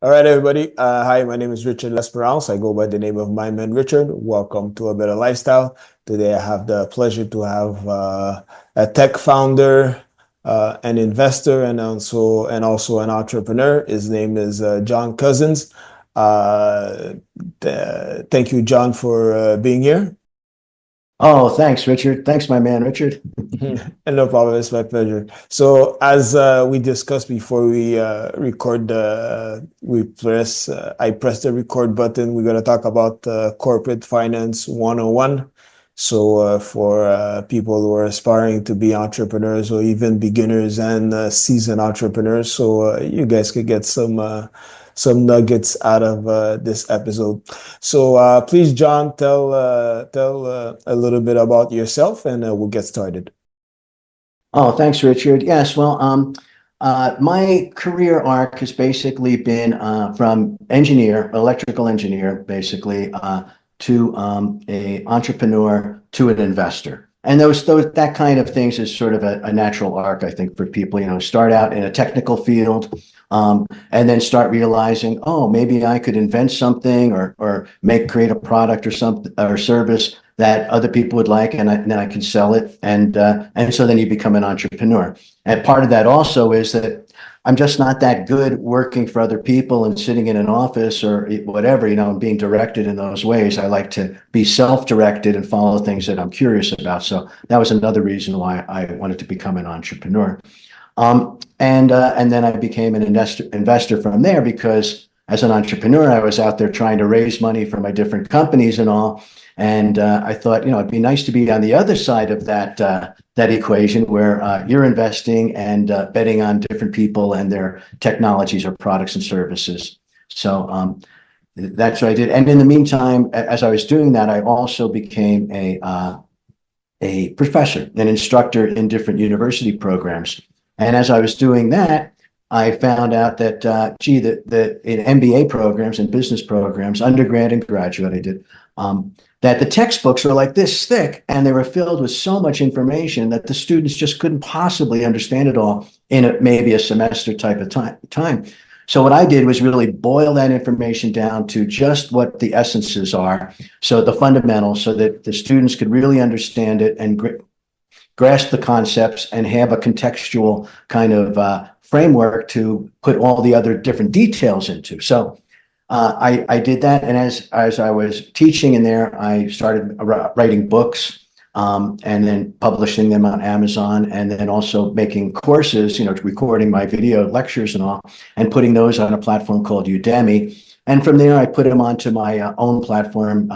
All right, everybody. Hi, my name is Richard.lesperance. I go by the name of my man Richard. Welcome to A Better Lifestyle. Today, I have the pleasure to have a tech founder, an investor, and also an entrepreneur. His name is John Cousins. Thank you, John, for being here. Oh, thanks, Richard. Thanks, my man, Richard. No problem. It's my pleasure. So, as we discussed before we record, I press the record button. We're going to talk about corporate finance 101. So, for people who are aspiring to be entrepreneurs or even beginners and seasoned entrepreneurs, so you guys could get some nuggets out of this episode. So please, John, tell a little bit about yourself, and we'll get started. Oh, thanks, Richard. Yes, well, my career arc has basically been from electrical engineer, basically, to a entrepreneur to an investor. And those that kind of things is sort of a natural arc, I think, for people. Start out in a technical field, and then start realizing, oh, maybe I could invent something or create a product or something or service that other people would like, and then I can sell it, and so then you become an entrepreneur. And part of that also is that I'm just not that good working for other people and sitting in an office or whatever, and being directed in those ways. I like to be self-directed and follow things that I'm curious about. So that was another reason why I wanted to become an entrepreneur. And then I became an investor from there, because as an entrepreneur, I was out there trying to raise money for my different companies and all. And I thought, it'd be nice to be on the other side of that equation, where you're investing and betting on different people and their technologies or products and services. So that's what I did. And in the meantime, as I was doing that, I also became a professor, an instructor in different university programs. And as I was doing that, I found out that, that in MBA programs and business programs, undergrad and graduate, I did, that the textbooks were like this thick, and they were filled with so much information that the students just couldn't possibly understand it all in maybe a semester type of time. So what I did was really boil that information down to just what the essences are, so the fundamentals, so that the students could really understand it and grasp the concepts and have a contextual kind of framework to put all the other different details into. So I did that, and as I was teaching in there, I started writing books, and then publishing them on Amazon, and then also making courses, recording my video lectures and all, and putting those on a platform called Udemy. And from there, I put them onto my own platform,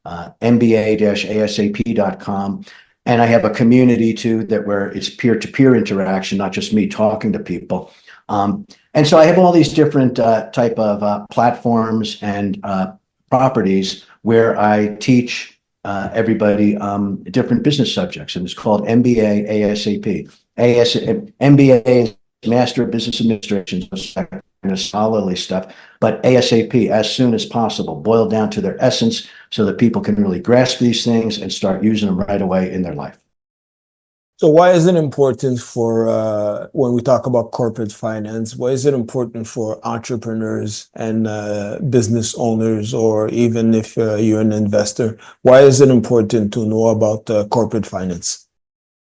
mba-asap.com. And I have a community too, where it's peer-to-peer interaction, not just me talking to people. And so I have all these different type of platforms and properties where I teach everybody different business subjects, and it's called MBA ASAP. MBA is Master of Business Administration, so kind of scholarly stuff, but ASAP, as soon as possible, boiled down to their essence, so that people can really grasp these things and start using them right away in their life. So, why is it important for when we talk about corporate finance? Why is it important for entrepreneurs and business owners, or even if you're an investor? Why is it important to know about corporate finance?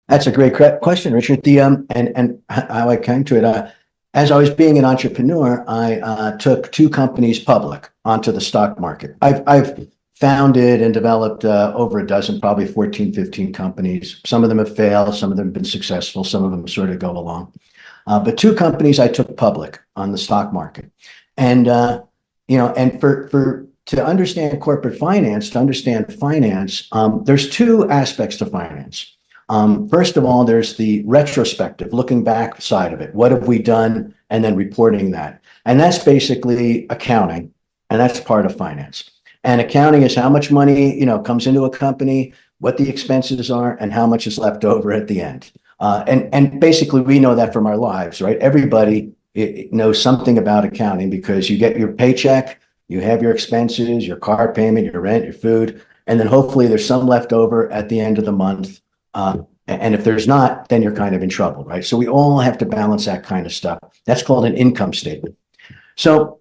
That's a great question, Richard. And how I came to it, as I was being an entrepreneur, I took two companies public onto the stock market. I've founded and developed over a dozen, probably 14, 15 companies. Some of them have failed, some of them have been successful, some of them sort of go along. But two companies I took public on the stock market. And and to understand corporate finance, to understand finance, there's two aspects to finance. First of all, there's the retrospective, looking back side of it. What have we done? And then reporting that. And that's basically accounting, and that's part of finance. And accounting is how much money, comes into a company, what the expenses are, and how much is left over at the end. And basically, we know that from our lives, right? Everybody knows something about accounting, because you get your paycheck, you have your expenses, your car payment, your rent, your food, and then hopefully there's some left over at the end of the month. And if there's not, then you're kind of in trouble, right? So we all have to balance that kind of stuff. That's called an income statement. So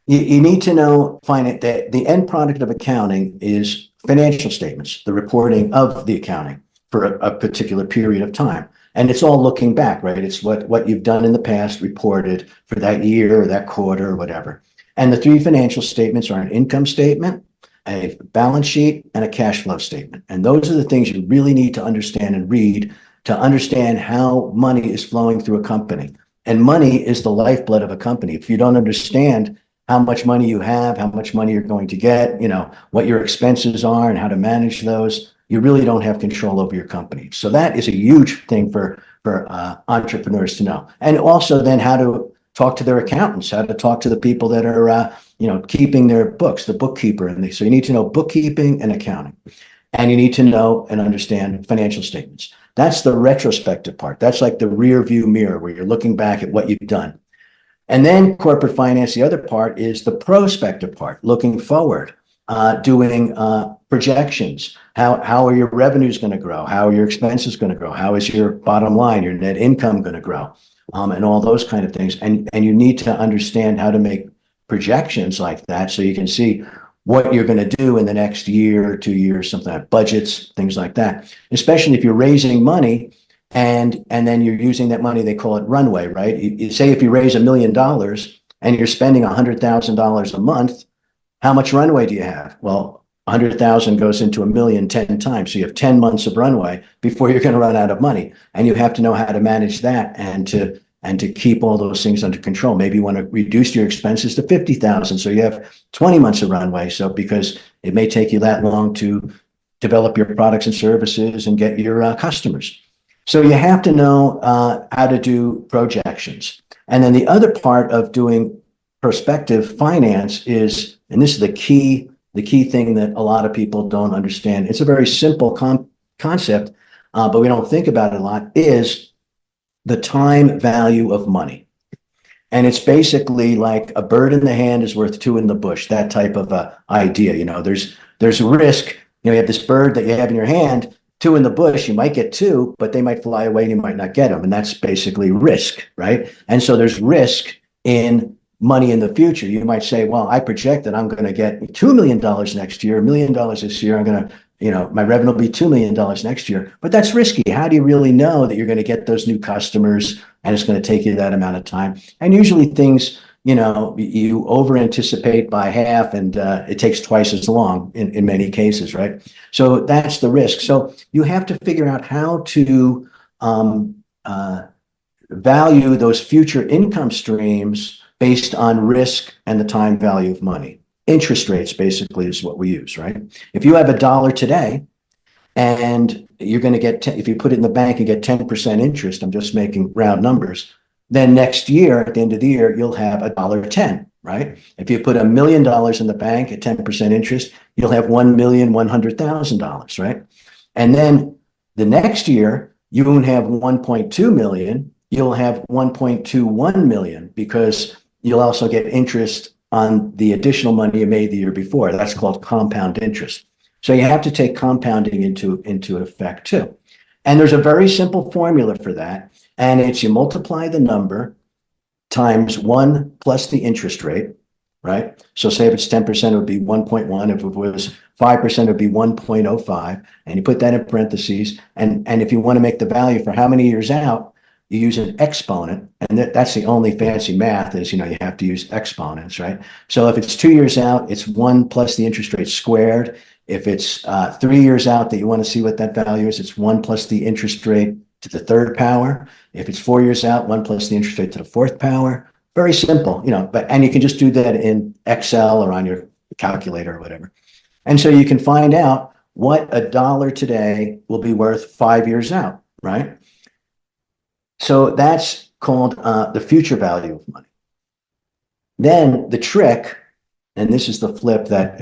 You need to know, find it that the end product of accounting is financial statements, the reporting of the accounting for a particular period of time. And it's all looking back, right? It's what you've done in the past, reported for that year or that quarter or whatever. And the three financial statements are an income statement, a balance sheet, and a cash flow statement. And those are the things you really need to understand and read to understand how money is flowing through a company. And money is the lifeblood of a company. If you don't understand how much money you have, how much money you're going to get, what your expenses are and how to manage those, you really don't have control over your company. So that is a huge thing for entrepreneurs to know. And also then how to talk to their accountants, how to talk to the people that are, keeping their books, the bookkeeper. So you need to know bookkeeping and accounting. And you need to know and understand financial statements. That's the retrospective part. That's like the rear view mirror where you're looking back at what you've done. And then corporate finance, the other part is the prospective part, looking forward, doing projections. How are your revenues going to grow? How are your expenses going to grow? How is your bottom line, your net income going to grow? And all those kind of things. And you need to understand how to make projections like that so you can see what you're going to do in the next year or 2 years, something like budgets, things like that. Especially if you're raising money and then you're using that money, they call it runway, right? You say if you raise $1 million and you're spending $100,000 a month, how much runway do you have? Well, 100,000 goes into a million 10 times. So you have 10 months of runway before you're going to run out of money. And you have to know how to manage that and to keep all those things under control. Maybe you want to reduce your expenses to 50,000. So you have 20 months of runway. So because it may take you that long to develop your products and services and get your customers. So you have to know how to do projections. And then the other part of doing prospective finance is, and this is the key thing that a lot of people don't understand. It's a very simple concept, but we don't think about it a lot, is the time value of money. And it's basically like a bird in the hand is worth two in the bush, that type of idea. There's risk. You have this bird that you have in your hand, two in the bush, you might get two, but they might fly away and you might not get them. And that's basically risk, right? And so there's risk in money in the future. You might say, well, I project that I'm going to get $2 million next year, $1 million this year. I'm going to, my revenue will be $2 million next year, but that's risky. How do you really know that you're going to get those new customers and it's going to take you that amount of time? And usually things, you over anticipate by half and it takes twice as long in many cases, right? So that's the risk. So you have to figure out how to value those future income streams based on risk and the time value of money. Interest rates basically is what we use, right? If you have $1 today and you're going to get, if you put it in the bank and get 10% interest, I'm just making round numbers, then next year, at the end of the year, you'll have $1.10, right? If you put $1 million in the bank at 10% interest, you'll have $1,100,000, right? And then the next year, you won't have 1.2 million, you'll have 1.21 million because you'll also get interest on the additional money you made the year before. That's called compound interest. So you have to take compounding into effect too. And there's a very simple formula for that. And it's you multiply the number times 1 plus the interest rate, right? So say if it's 10%, it would be 1.1. If it was 5%, it would be 1.05. And you put that in parentheses. And if you want to make the value for how many years out, you use an exponent. And that's the only fancy math is, you have to use exponents, right? So if it's 2 years out, it's 1 plus the interest rate squared. If it's 3 years out that you want to see what that value is, it's 1 plus the interest rate to the third power. If it's 4 years out, 1 plus the interest rate to the fourth power. Very simple, and you can just do that in Excel or on your calculator or whatever. And so you can find out what $1 today will be worth 5 years out, right? So that's called the future value of money. Then the trick, and this is the flip that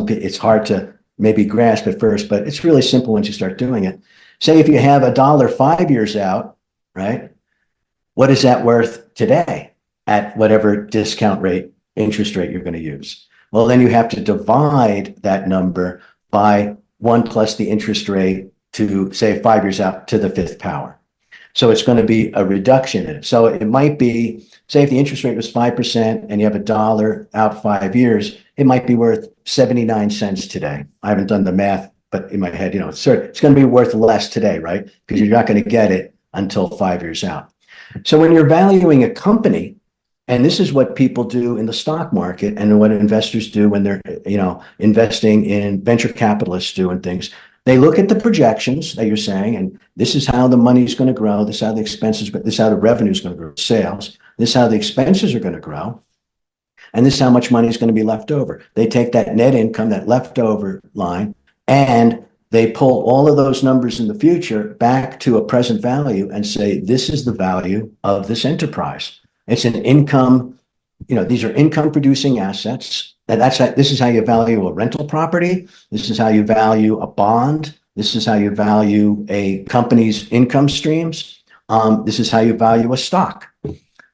it's hard to maybe grasp at first, but it's really simple once you start doing it. Say if you have $1 5 years out, right? What is that worth today at whatever discount rate, interest rate you're going to use? Well, then you have to divide that number by 1 plus the interest rate to say 5 years out to the fifth power. So it's going to be a reduction in it. So it might be say if the interest rate was 5% and you have $1 out 5 years, it might be worth 79 cents today. I haven't done the math, but in my head, it's going to be worth less today, right? Because you're not going to get it until 5 years out. So when you're valuing a company, and this is what people do in the stock market and what investors do when they're, investing in venture capitalists do and things, they look at the projections that you're saying, and this is how the money's going to grow. This is how the expenses, this is how the revenue is going to grow, sales. This is how the expenses are going to grow. And this is how much money is going to be left over. They take that net income, that leftover line, and they pull all of those numbers in the future back to a present value and say, this is the value of this enterprise. It's an income, these are income producing assets. This is how you value a rental property. This is how you value a bond. This is how you value a company's income streams. This is how you value a stock.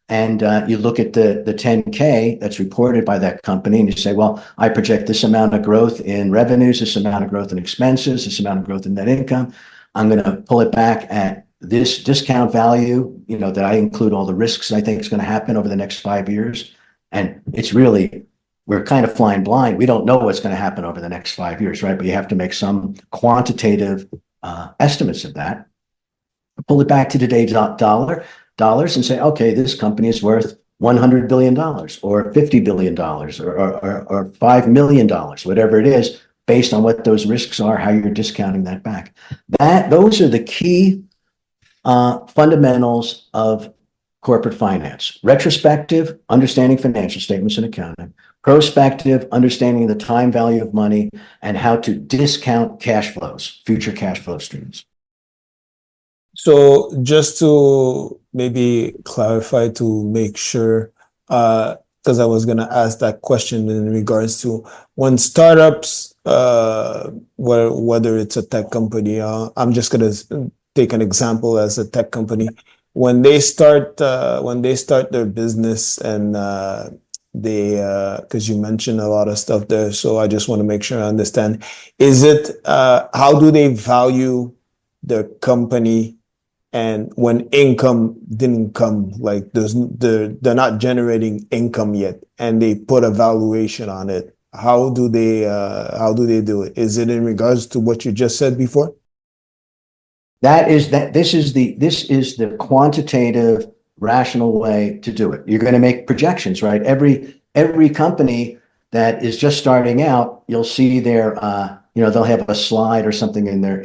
And you look at the 10K that's reported by that company and you say, well, I project this amount of growth in revenues, this amount of growth in expenses, this amount of growth in net income. I'm going to pull it back at this discount value, that I include all the risks I think is going to happen over the next 5 years. And it's really, we're kind of flying blind. We don't know what's going to happen over the next 5 years, right? But you have to make some quantitative estimates of that. Pull it back to today's dollars and say, okay, this company is worth $100 billion or $50 billion or $5 million, whatever it is, based on what those risks are, how you're discounting that back. Those are the key fundamentals of corporate finance. Retrospective, understanding financial statements and accounting. Prospective, understanding the time value of money and how to discount cash flows, future cash flow streams. So just to maybe clarify to make sure, because I was going to ask that question in regards to when startups, whether it's a tech company, I'm just going to take an example as a tech company. When they start their business and because you mentioned a lot of stuff there, so I just want to make sure I understand. Is it how do they value their company? And when income didn't come, like they're not generating income yet, and they put a valuation on it. How do they do it? Is it in regards to what you just said before? This is the quantitative, rational way to do it. You're going to make projections, right? Every company that is just starting out, you'll see their they'll have a slide or something in their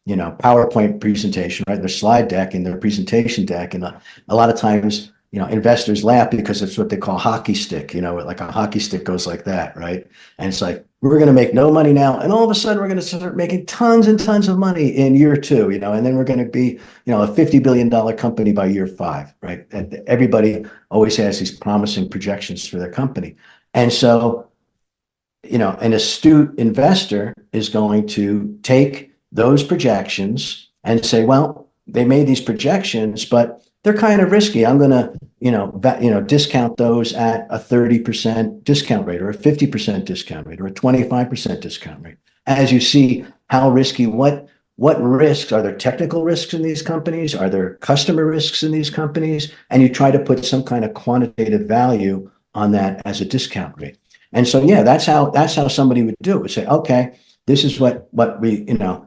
PowerPoint presentation, right? Their slide deck and their presentation deck. And a lot of times, investors laugh because it's what they call hockey stick, like a hockey stick goes like that, right? And it's like, we're going to make no money now. And all of a sudden we're going to start making tons and tons of money in year 2, and then we're going to be, a $50 billion company by year 5, right? And everybody always has these promising projections for their company. And so, an astute investor is going to take those projections and say, well, they made these projections, but they're kind of risky. I'm going to, discount those at a 30% discount rate or a 50% discount rate or a 25% discount rate. As you see how risky, what risks, are there technical risks in these companies? Are there customer risks in these companies? And you try to put some kind of quantitative value on that as a discount rate. And so, yeah, that's how somebody would do it. Would say, okay, this is what we,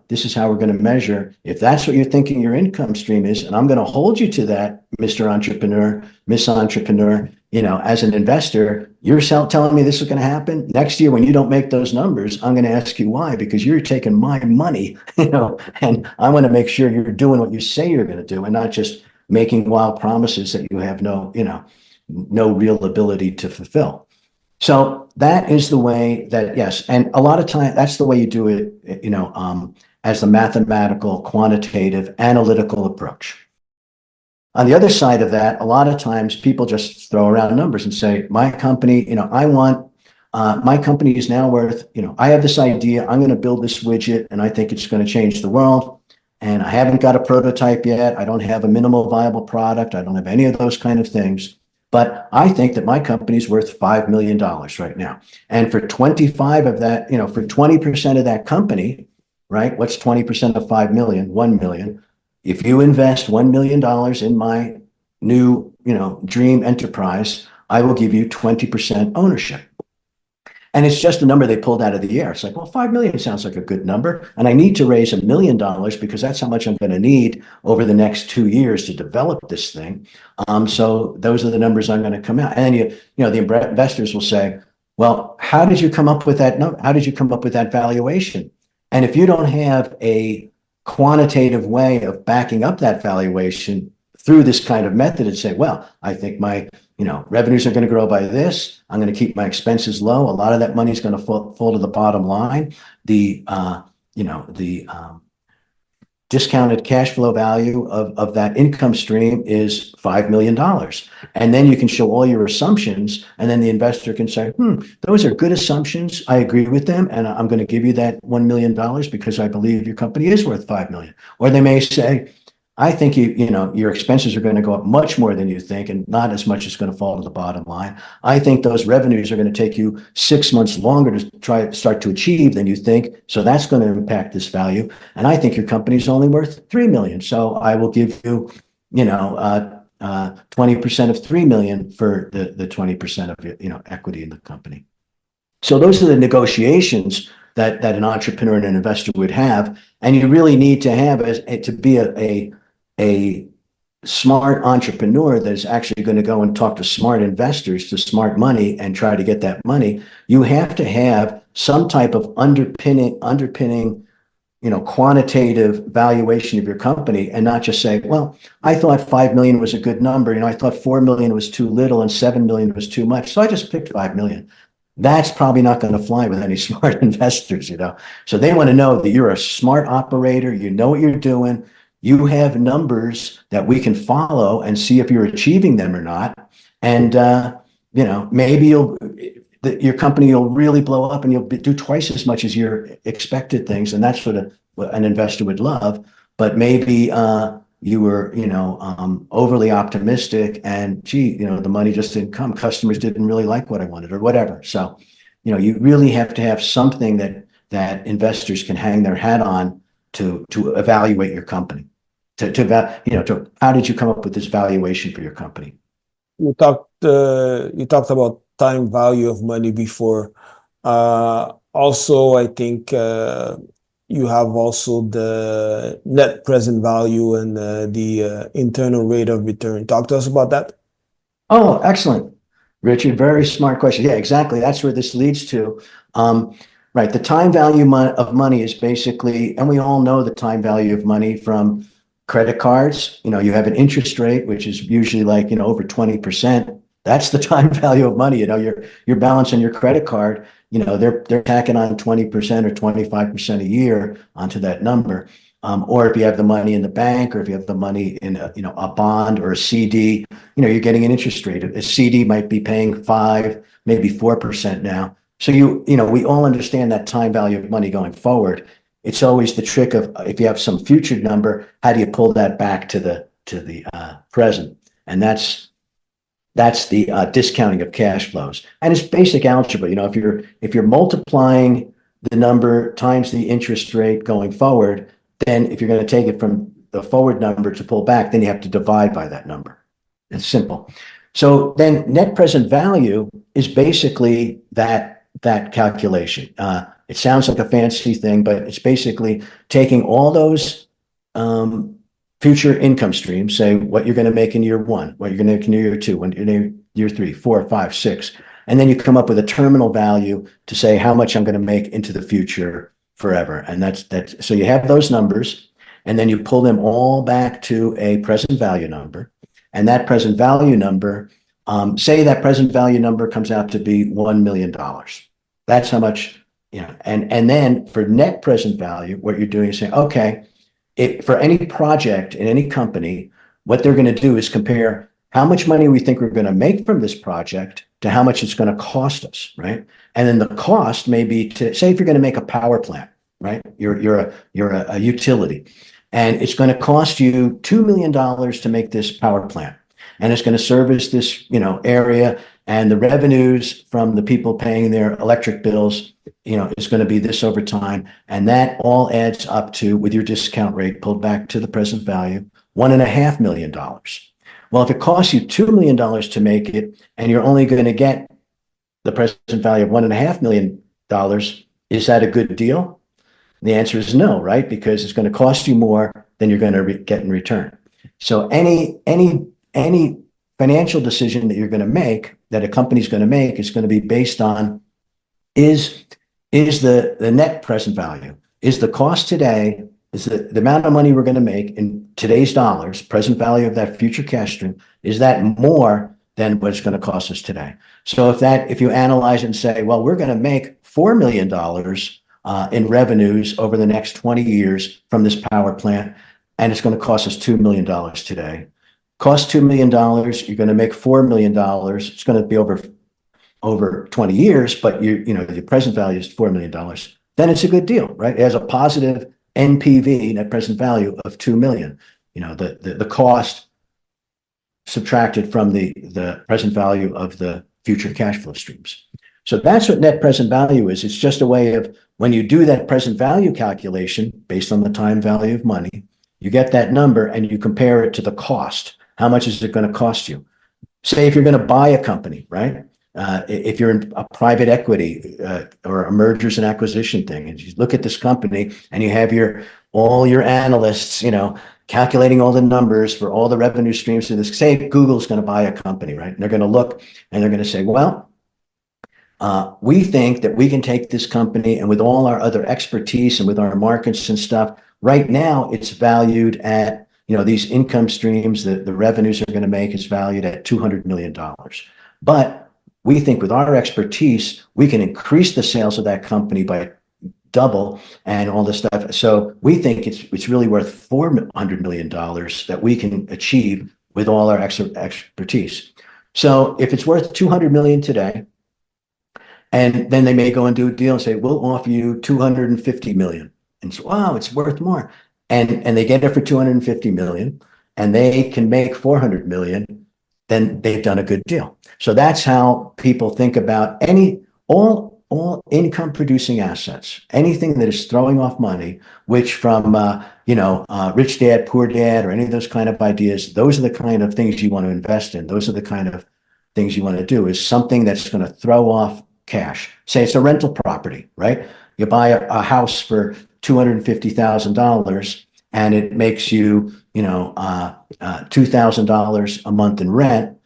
this is how we're going to measure. If that's what you're thinking your income stream is, and I'm going to hold you to that, Mr. Entrepreneur, Miss Entrepreneur, as an investor, you're telling me this is going to happen. Next year, when you don't make those numbers, I'm going to ask you why, because you're taking my money, and I want to make sure you're doing what you say you're going to do and not just making wild promises that you have no real ability to fulfill. So that is the way that, yes. And a lot of time, that's the way you do it, as the mathematical, quantitative, analytical approach. On the other side of that, a lot of times people just throw around numbers and say, my company, my company is now worth, I have this idea, I'm going to build this widget and I think it's going to change the world. And I haven't got a prototype yet. I don't have a minimal viable product. I don't have any of those kind of things. But I think that my company is worth $5 million right now. And for 25 of that, for 20% of that company, right? What's 20% of 5 million? 1 million. If you invest $1 million in my new, dream enterprise, I will give you 20% ownership. And it's just a number they pulled out of the air. It's like, well, 5 million sounds like a good number. And I need to raise $1 million because that's how much I'm going to need over the next 2 years to develop this thing. So those are the numbers I'm going to come out. And then the investors will say, well, how did you come up with that number? How did you come up with that valuation? And if you don't have a quantitative way of backing up that valuation through this kind of method and say, well, I think my revenues are going to grow by this. I'm going to keep my expenses low. A lot of that money is going to fall to the bottom line. The discounted cash flow value of that income stream is $5 million. And then you can show all your assumptions, and then the investor can say, those are good assumptions. I agree with them, and I'm going to give you that $1 million because I believe your company is worth $5 million. Or they may say, I think your expenses are going to go up much more than you think, and not as much is going to fall to the bottom line. I think those revenues are going to take you 6 months longer to start to achieve than you think. So that's going to impact this value. And I think your company is only worth 3 million. So I will give you, 20% of 3 million for the 20% of equity in the company. So those are the negotiations that an entrepreneur and an investor would have. And you really need to have to be a smart entrepreneur that is actually going to go and talk to smart investors, to smart money, and try to get that money. You have to have some type of underpinning, quantitative valuation of your company, and not just say, well, I thought 5 million was a good number. I thought 4 million was too little and 7 million was too much. So I just picked 5 million. That's probably not going to fly with any smart investors, So they want to know that you're a smart operator. You know what you're doing. You have numbers that we can follow and see if you're achieving them or not. And, maybe your company will really blow up and you'll do twice as much as your expected things. And that's what an investor would love. But maybe you were, overly optimistic and the money just didn't come. Customers didn't really like what I wanted or whatever. So, you really have to have something that investors can hang their hat on to evaluate your company. How did you come up with this valuation for your company? You talked about time value of money before. Also, I think you have also the net present value and the internal rate of return. Talk to us about that. Oh, excellent, Richard. Very smart question. Yeah, exactly. That's where this leads to. Right. The time value of money is basically, and we all know the time value of money from credit cards. You have an interest rate, which is usually like, over 20%. That's the time value of money. Your balance on your credit card, they're tacking on 20% or 25% a year onto that number. Or if you have the money in the bank, or if you have the money in a bond or a CD, you're getting an interest rate. A CD might be paying 5, maybe 4% now. So we all understand that time value of money going forward. It's always the trick of, if you have some future number, how do you pull that back to the present? And that's the discounting of cash flows. And it's basic algebra. If you're multiplying the number times the interest rate going forward, then if you're going to take it from the forward number to pull back, then you have to divide by that number. It's simple. So then net present value is basically that calculation. It sounds like a fancy thing, but it's basically taking all those future income streams, say what you're going to make in year 1, what you're going to make in year 2, when in year 3, 4, 5, 6, and then you come up with a terminal value to say how much I'm going to make into the future forever. And that's so you have those numbers, and then you pull them all back to a present value number, and that present value number, say that present value number comes out to be $1 million. That's how much, and then for net present value, what you're doing is saying, okay, for any project in any company, what they're going to do is compare how much money we think we're going to make from this project to how much it's going to cost us, right? And then the cost may be to, say, if you're going to make a power plant, right? You're a utility, and it's going to cost you $2 million to make this power plant, and it's going to service this, area, and the revenues from the people paying their electric bills, is going to be this over time, and that all adds up to, with your discount rate pulled back to the present value, $1.5 million. Well, if it costs you $2 million to make it and you're only going to get the present value of $1.5 million, is that a good deal? The answer is no, right? Because it's going to cost you more than you're going to get in return. So any financial decision that you're going to make, that a company's going to make, is going to be based on is the net present value, is the cost today, is the amount of money we're going to make in today's dollars, present value of that future cash stream, is that more than what it's going to cost us today? So if you analyze it and say, well, we're going to make $4 million in revenues over the next 20 years from this power plant, and it's going to cost us $2 million today. Cost $2 million, you're going to make $4 million. It's going to be over 20 years, but the present value is $4 million. Then it's a good deal, right? It has a positive NPV, net present value, of 2 million. The cost subtracted from the present value of the future cash flow streams. So that's what net present value is. It's just a way of, when you do that present value calculation based on the time value of money, you get that number and you compare it to the cost. How much is it going to cost you? Say if you're going to buy a company, right? If you're in a private equity or a mergers and acquisition thing, and you look at this company and you have all your analysts, calculating all the numbers for all the revenue streams to this. Say Google's going to buy a company, right? And they're going to look and they're going to say, well, we think that we can take this company, and with all our other expertise and with our markets and stuff, right now it's valued at, these income streams, the revenues are going to make, is valued at $200 million. But we think with our expertise, we can increase the sales of that company by double and all this stuff. So we think it's really worth $400 million that we can achieve with all our expertise. So if it's worth 200 million today, and then they may go and do a deal and say, we'll offer you 250 million. And so, wow, it's worth more. And they get it for 250 million, and they can make 400 million, then they've done a good deal. So that's how people think about all income producing assets, anything that is throwing off money, which from, rich dad, poor dad, or any of those kind of ideas, those are the kind of things you want to invest in. Those are the kind of things you want to do, is something that's going to throw off cash. Say it's a rental property, right? You buy a house for $250,000 and it makes you, $2,000 a month in rent.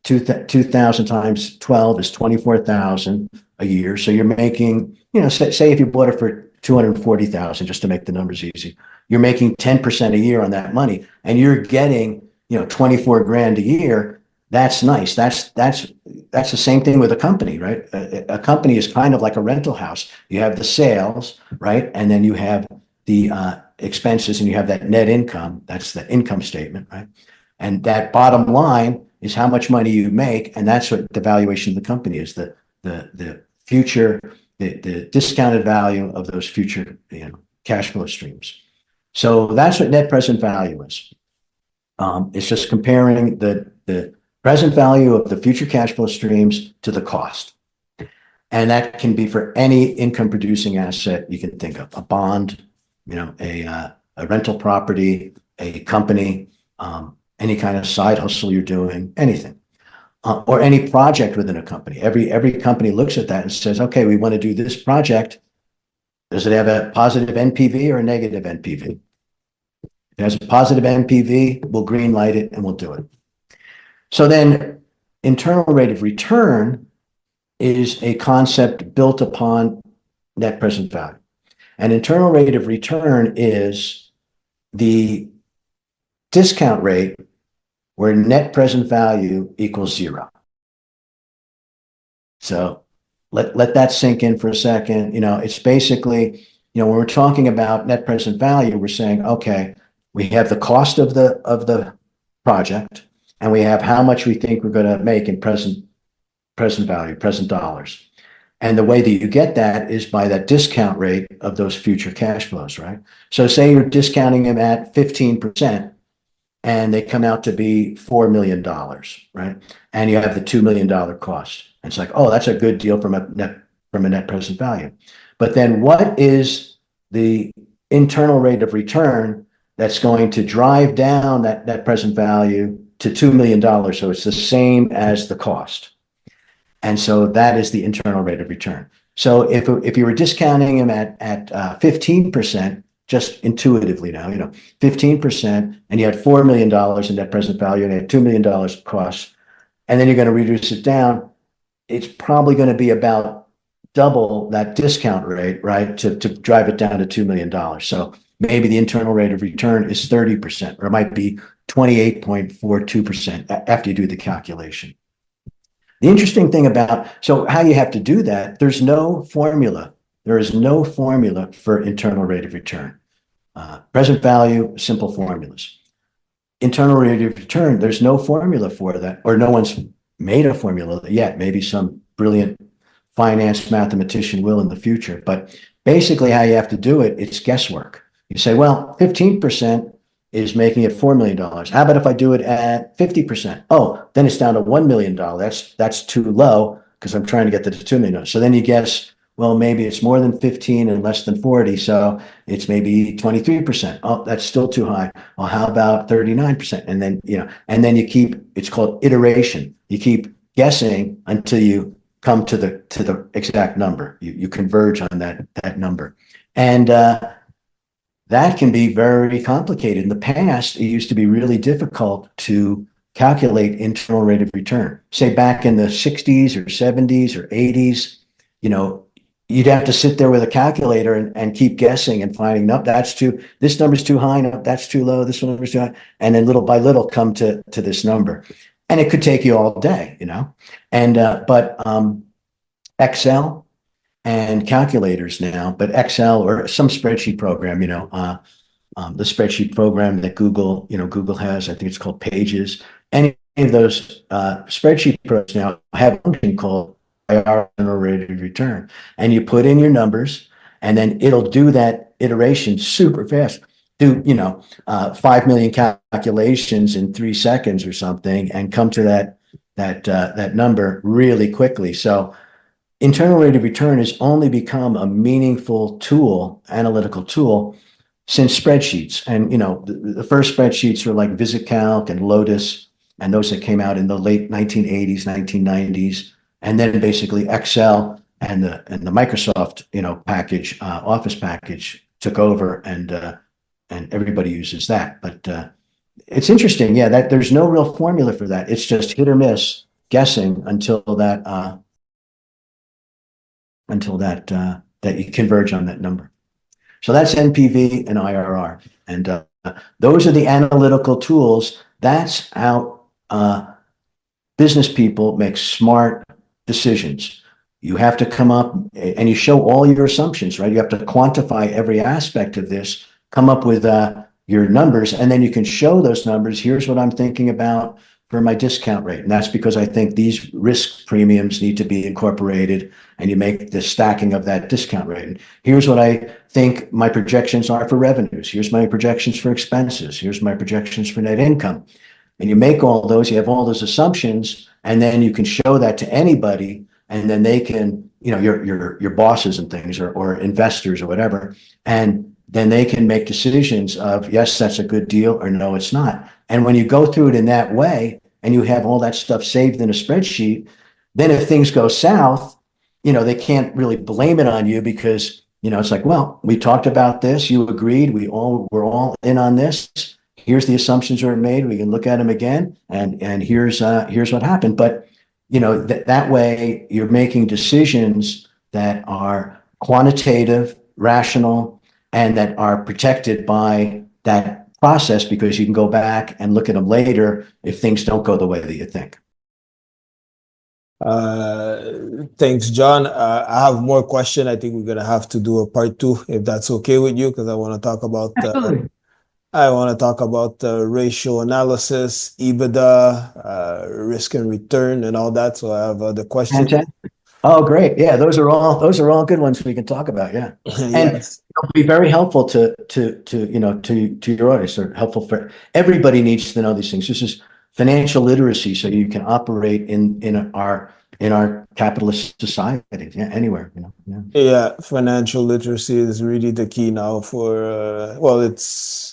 2,000 times 12 is 24,000 a year. So you're making, say if you bought it for 240,000, just to make the numbers easy, you're making 10% a year on that money, and you're getting, 24 grand a year. That's nice. That's the same thing with a company, right? A company is kind of like a rental house. You have the sales, right? And then you have the expenses, and you have that net income. That's the income statement, right? And that bottom line is how much money you make, and that's what the valuation of the company is, the future, the discounted value of those future cash flow streams. So that's what net present value is. It's just comparing the present value of the future cash flow streams to the cost. And that can be for any income producing asset you can think of: a bond, a rental property, a company, any kind of side hustle you're doing, anything, or any project within a company. Every company looks at that and says, okay, we want to do this project. Does it have a positive NPV or a negative NPV? If it has a positive NPV, we'll green light it and we'll do it. So then internal rate of return is a concept built upon net present value. And internal rate of return is the discount rate where net present value equals 0. So let that sink in for a second. It's basically, when we're talking about net present value, we're saying, okay, we have the cost of the project, and we have how much we think we're going to make in present value, present dollars. And the way that you get that is by that discount rate of those future cash flows, right? So say you're discounting them at 15%, and they come out to be $4 million, right? And you have the $2 million cost. And it's like, oh, that's a good deal from a net present value. But then what is the internal rate of return that's going to drive down that net present value to $2 million. So it's the same as the cost. And so that is the internal rate of return. So if you were discounting them at 15%, just intuitively now, 15%, and you had $4 million in net present value and you had $2 million cost, and then you're going to reduce it down, it's probably going to be about double that discount rate, right? To drive it down to $2 million. So maybe the internal rate of return is 30%, or it might be 28.42% after you do the calculation. The interesting thing so how you have to do that, there's no formula. There is no formula for internal rate of return. Present value, simple formulas. Internal rate of return, there's no formula for that, or no one's made a formula yet. Maybe some brilliant finance mathematician will in the future. But basically how you have to do it, it's guesswork. You say, well, 15% is making it $4 million. How about if I do it at 50%? Oh, then it's down to $1 million. That's too low because I'm trying to get to the $2 million. So then you guess, well, maybe it's more than 15 and less than 40. So it's maybe 23%. Oh, that's still too high. Well, how about 39%? And then, and then you keep, it's called iteration. You keep guessing until you come to the exact number. You converge on that number. And, that can be very complicated. In the past, it used to be really difficult to calculate internal rate of return. Say back in the 60s or 70s or 80s, you'd have to sit there with a calculator and keep guessing and finding, no, this number's too high, no, that's too low, this number's too high, and then little by little come to this number. And it could take you all day, And but Excel and calculators now, but Excel or some spreadsheet program, the spreadsheet program that Google has, I think it's called Pages. Any of those spreadsheet programs now have a function called internal rate of return, and you put in your numbers, and then it'll do that iteration super fast. Do 5 million calculations in 3 seconds or something, and come to that number really quickly. So internal rate of return has only become a meaningful tool, analytical tool, since spreadsheets. And, the first spreadsheets were like VisitCalc and Lotus, and those that came out in the late 1980s, 1990s. And then basically Excel and the Microsoft, package, Office package took over, and everybody uses that. But it's interesting, yeah, that there's no real formula for that. It's just hit or miss guessing until that you converge on that number. So that's NPV and IRR. And those are the analytical tools. That's how business people make smart decisions. You have to come up and you show all your assumptions, right? You have to quantify every aspect of this, come up with your numbers, and then you can show those numbers. Here's what I'm thinking about for my discount rate. And that's because I think these risk premiums need to be incorporated, and you make the stacking of that discount rate. And here's what I think my projections are for revenues. Here's my projections for expenses. Here's my projections for net income. And you make all those, you have all those assumptions, and then you can show that to anybody, and then they can, your bosses and things, or investors or whatever, and then they can make decisions of, yes, that's a good deal, or no, it's not. And when you go through it in that way, and you have all that stuff saved in a spreadsheet, then if things go south, they can't really blame it on you, because, it's like, well, we talked about this, you agreed, we're all in on this. Here's the assumptions that were made. We can look at them again, and here's what happened. But, that way you're making decisions that are quantitative, rational, and that are protected by that process, because you can go back and look at them later if things don't go the way that you think. Thanks, John. I have more question. I think we're gonna have to do a part 2 if that's okay with you, because I want to talk about ratio analysis, EBITDA, risk and return, and all that. So I have the questions. Fantastic. Oh, great. Yeah, those are all good ones we can talk about. Yeah. And Yes. it'll be very helpful to your audience, or helpful for everybody. Needs to know these things. This is financial literacy, so you can operate in in our capitalist society, yeah, anywhere, you know. Yeah. Yeah, financial literacy is really the key now for well, it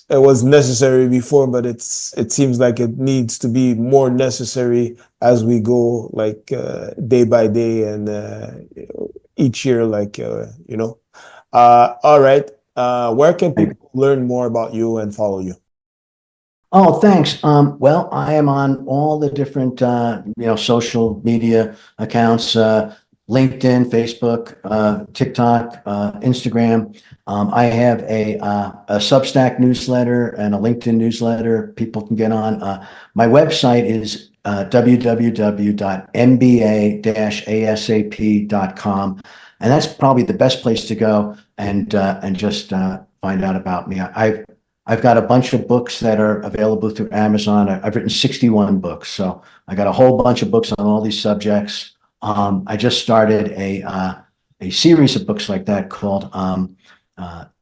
was necessary before, but it seems like it needs to be more necessary as we go, like day by day and each year, like you know. All right. Where can people learn more about you and follow you? Oh, thanks. Well, I am on all the different, social media accounts, LinkedIn, Facebook, TikTok, Instagram. I have a Substack newsletter and a LinkedIn newsletter people can get on. My website is www.mba-asap.com. And that's probably the best place to go and just find out about me. I've got a bunch of books that are available through Amazon. I've written 61 books, so I got a whole bunch of books on all these subjects. I just started a series of books like that called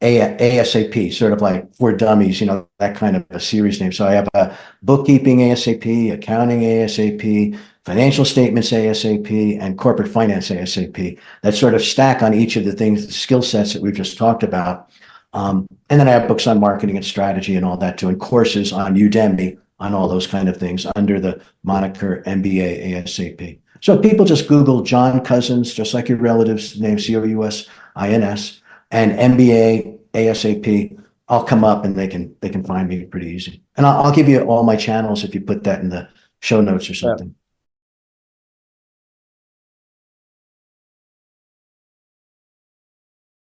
ASAP, sort of like for dummies, that kind of a series name. So I have a bookkeeping ASAP, accounting ASAP, financial statements ASAP, and corporate finance ASAP that sort of stack on each of the things, the skill sets that we've just talked about. And then I have books on marketing and strategy and all that too, and courses on Udemy on all those kind of things under the moniker MBA ASAP. So if people just Google John Cousins, just like your relative's name, Cousins, and MBA ASAP, I'll come up and they can find me pretty easy. And I'll give you all my channels if you put that in the show notes or Yeah. something.